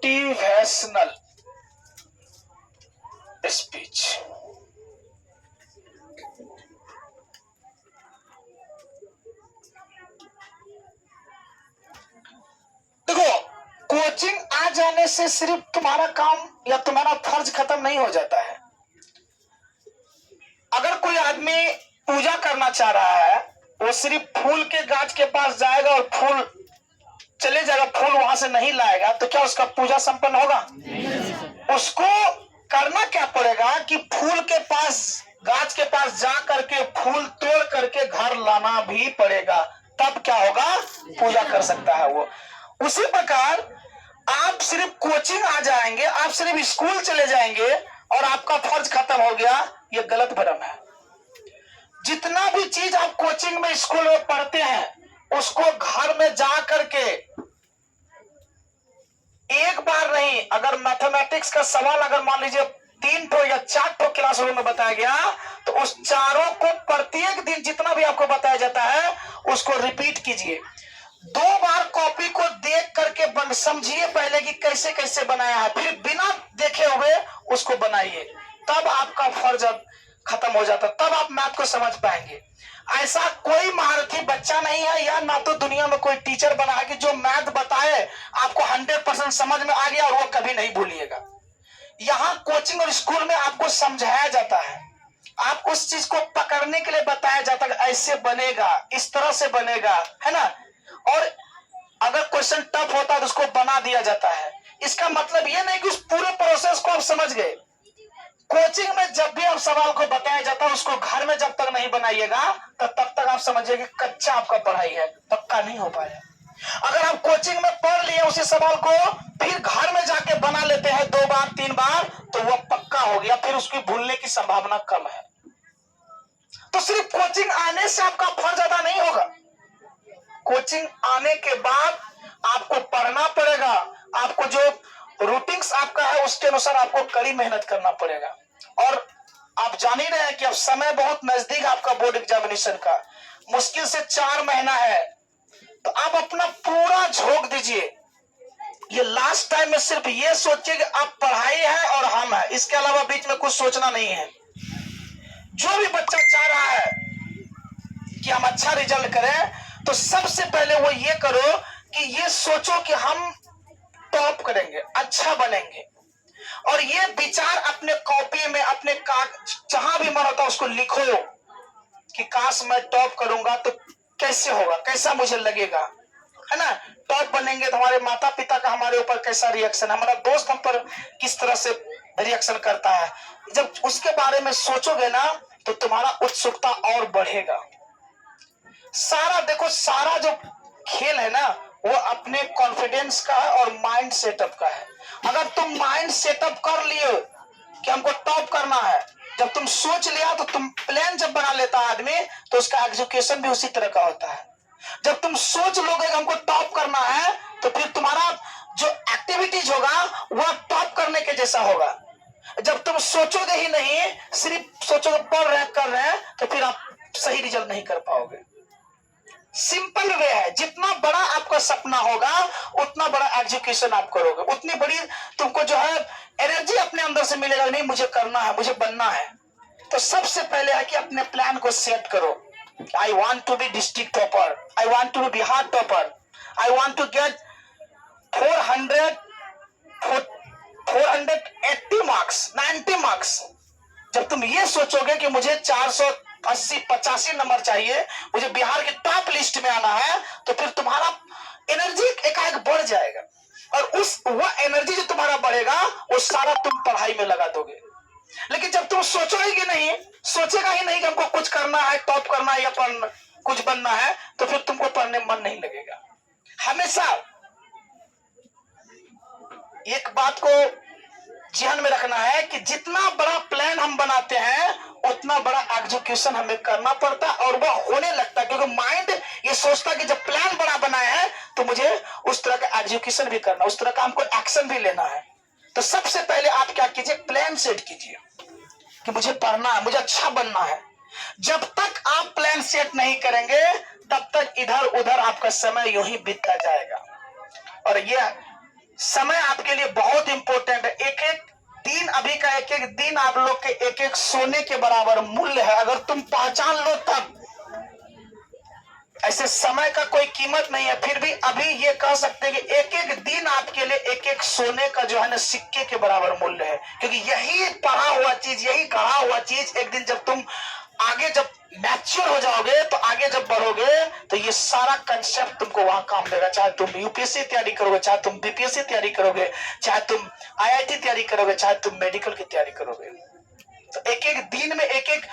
Motivational speech. देखो, coaching आ जाने से सिर्फ तुम्हारा काम या तुम्हारा फर्ज खत्म नहीं हो जाता है। अगर कोई आदमी पूजा करना चाह रहा है, वो सिर्फ फूल के गाछ के पास जाएगा और फूल चले जाएगा, फूल वहां से नहीं लाएगा, तो क्या उसका पूजा संपन्न होगा? उसको करना क्या पड़ेगा कि फूल के पास, गाछ के पास जा करके फूल तोड़ करके घर लाना भी पड़ेगा, तब क्या होगा? पूजा कर सकता है वो। उसी प्रकार आप सिर्फ कोचिंग आ जाएंगे, आप सिर्फ स्कूल चले जाएंगे और आपका फर्ज खत्म हो गया, ये गलत भ्रम है। जितना भी चीज आप कोचिंग में, स्कूल में पढ़ते हैं, उसको घर में जा करके एक बार नहीं, अगर मैथमेटिक्स का सवाल अगर मान लीजिए 3 ठो या 4 ठो क्लासरूम में बताया गया, तो उस चारों को प्रत्येक दिन जितना भी आपको बताया जाता है उसको रिपीट कीजिए। 2 बार कॉपी को देख करके समझिए पहले कि कैसे कैसे बनाया है, फिर बिना देखे हुए उसको बनाइए, तब आपका फर्ज खत्म हो जाता, तब आप मैथ को समझ पाएंगे। ऐसा कोई महारथी बच्चा नहीं है, या ना तो दुनिया में कोई टीचर बना है कि जो मैथ बताए आपको 100% समझ में आ गया और वो कभी नहीं भूलिएगा। यहाँ कोचिंग और स्कूल में आपको समझाया जाता है, आप उस चीज को पकड़ने के लिए बताया जाता है, ऐसे बनेगा, इस तरह से बनेगा, है ना। और अगर क्वेश्चन टफ होता है तो उसको बना दिया जाता है। इसका मतलब ये नहीं कि उस पूरे प्रोसेस को आप समझ गए। कोचिंग में जब भी आप सवाल को बताया जाता है, उसको घर में जब तक नहीं बनाइएगा तब तक आप समझिए कि कच्चा आपका पढ़ाई है, पक्का नहीं हो पाया। अगर आप कोचिंग में पढ़ लिए उसी सवाल को, फिर घर में जाके बना लेते हैं 2 बार 3 बार, तो वह पक्का हो गया, फिर उसकी भूलने की संभावना कम है। तो सिर्फ कोचिंग आने से आपका फर्ज अदा नहीं होगा। कोचिंग आने के बाद आपको पढ़ना पड़ेगा, आपको जो रूटीन्स आपका है उसके अनुसार आपको कड़ी मेहनत करना पड़ेगा। और आप जान ही रहे हैं कि अब समय बहुत नजदीक आपका बोर्ड एग्जामिनेशन का, मुश्किल से 4 महीना है, तो आप अपना पूरा झोंक दीजिए। ये लास्ट टाइम में सिर्फ ये सोचिए कि आप पढ़ाई है और हम है, इसके अलावा बीच में कुछ सोचना नहीं है। जो भी बच्चा चाह रहा है कि हम अच्छा रिजल्ट करें, तो सबसे पहले वो ये करो कि ये सोचो कि हम टॉप करेंगे, अच्छा बनेंगे, और ये विचार अपने कॉपी में, अपने जहां भी मन होता है उसको लिखो कि काश मैं टॉप करूंगा तो कैसे होगा, कैसा मुझे लगेगा, है ना। टॉप बनेंगे तो हमारे माता पिता का हमारे ऊपर कैसा रिएक्शन, हमारा दोस्त हम पर किस तरह से रिएक्शन करता है, जब उसके बारे में सोचोगे ना तो तुम्हारा उत्सुकता और बढ़ेगा। सारा देखो, सारा जो खेल है ना वो अपने कॉन्फिडेंस का है और माइंड सेटअप का है। अगर तुम माइंड सेटअप कर लिए कि हमको टॉप करना है, जब तुम सोच लिया तो तुम प्लान जब बना लेता है आदमी, तो उसका एग्जीक्यूशन भी उसी तरह का होता है। जब तुम सोच लोगे कि हमको टॉप करना है, तो फिर तुम्हारा जो एक्टिविटीज होगा वह टॉप करने के जैसा होगा। जब तुम सोचोगे ही नहीं, सिर्फ सोचोगे पढ़ रहे कर रहे हैं, तो फिर आप सही रिजल्ट नहीं कर पाओगे। सिंपल वे है, जितना बड़ा आपका सपना होगा उतना बड़ा एग्जीक्यूशन आप करोगे, उतनी बड़ी तुमको जो है एनर्जी अपने अंदर से मिलेगा, नहीं मुझे करना है, मुझे बनना है। तो सबसे पहले है कि अपने प्लान को सेट करो। I want to be district topper, I want to be Bihar topper, I want to get 480 marks, 90 marks. जब तुम ये सोचोगे कि मुझे 480-85 नंबर चाहिए, मुझे बिहार के टॉप लिस्ट में आना है, तो फिर तुम्हारा एनर्जी एकाएक बढ़ जाएगा, और वो एनर्जी जो तुम्हारा बढ़ेगा वो सारा तुम पढ़ाई में लगा दोगे। लेकिन जब तुम सोचोगे नहीं, सोचेगा ही नहीं कि हमको कुछ करना है, टॉप करना है या कुछ बनना है, तो फिर तुमको पढ़ने में मन नहीं लगेगा। हमेशा एक बात को ध्यान में रखना है कि जितना बड़ा प्लान हम बनाते हैं उतना बड़ा एग्जीक्यूशन हमें करना पड़ता है, और वह होने लगता है, क्योंकि माइंड ये सोचता है कि जब प्लान बड़ा बनाया है तो मुझे उस तरह का एग्जीक्यूशन भी करना, उस तरह का हमको एक्शन भी लेना है। तो सबसे पहले आप क्या कीजिए, प्लान सेट कीजिए कि मुझे पढ़ना है, मुझे अच्छा बनना है। जब तक आप प्लान सेट नहीं करेंगे तब तक इधर उधर आपका समय यूं ही बीतता जाएगा। और ये समय आपके लिए बहुत इंपॉर्टेंट है। एक एक दिन, अभी का एक एक दिन आप लोग के एक एक सोने के बराबर मूल्य है। अगर तुम पहचान लो तब। ऐसे समय का कोई कीमत नहीं है। फिर भी अभी ये कह सकते हैं कि एक एक दिन आपके लिए एक एक सोने का जो है ना सिक्के के बराबर मूल्य है। क्योंकि यही पढ़ा हुआ चीज, यही गढ़ा हुआ चीज एक दिन जब तुम आगे जब मैच्योर हो जाओगे, तो आगे जब बढ़ोगे, तो ये सारा कंसेप्ट तुमको वहां काम देगा। चाहे तुम यूपीएससी तैयारी करोगे, चाहे तुम बीपीएससी तैयारी करोगे, चाहे तुम आईआईटी तैयारी करोगे, चाहे तुम मेडिकल की तैयारी करोगे। तो एक एक दिन में एक एक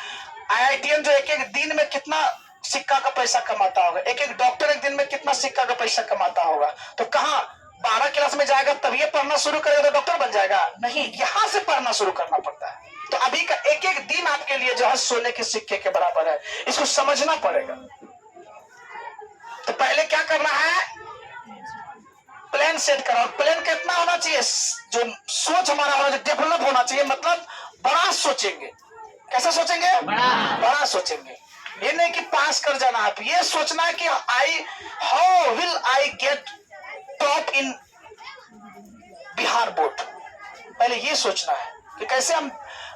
आईआईटीएन जो एक एक दिन में कितना सिक्का का पैसा कमाता होगा, एक एक डॉक्टर एक दिन में कितना सिक्का का पैसा कमाता होगा। तो कहाँ 12 क्लास में जाएगा तब ये पढ़ना शुरू करेगा तो डॉक्टर बन जाएगा? नहीं, यहां से पढ़ना शुरू करना पड़ता है। तो अभी का एक एक दिन आपके लिए जो है सोने के सिक्के के बराबर है, इसको समझना पड़ेगा। तो पहले क्या करना है, प्लान सेट करो। प्लान कितना होना चाहिए, जो सोच हमारा होना चाहिए, डेवलप होना चाहिए। मतलब बड़ा सोचेंगे। कैसा सोचेंगे? बड़ा सोचेंगे। ये नहीं कि पास कर जाना, आप ये सोचना है कि how will I get top in Bihar board. पहले ये सोचना है कि कैसे हम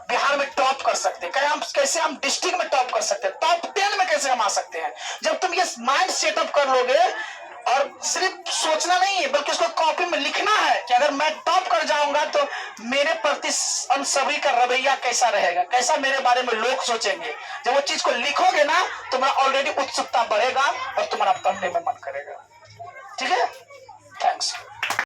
बिहार में टॉप कर सकते हैं, कैसे हम डिस्ट्रिक्ट में टॉप कर सकते हैं, टॉप 10 में कैसे हम आ सकते हैं। जब तुम ये माइंड सेटअप कर लोगे, और सिर्फ सोचना नहीं है बल्कि उसको कॉपी में लिखना है कि अगर मैं टॉप कर जाऊंगा तो मेरे प्रति सभी का रवैया कैसा रहेगा, कैसा मेरे बारे में लोग सोचेंगे। जब वो चीज को लिखोगे ना, तुम्हारा ऑलरेडी उत्सुकता बढ़ेगा और तुम्हारा पढ़ने में मन करेगा। ठीक है, थैंक्स।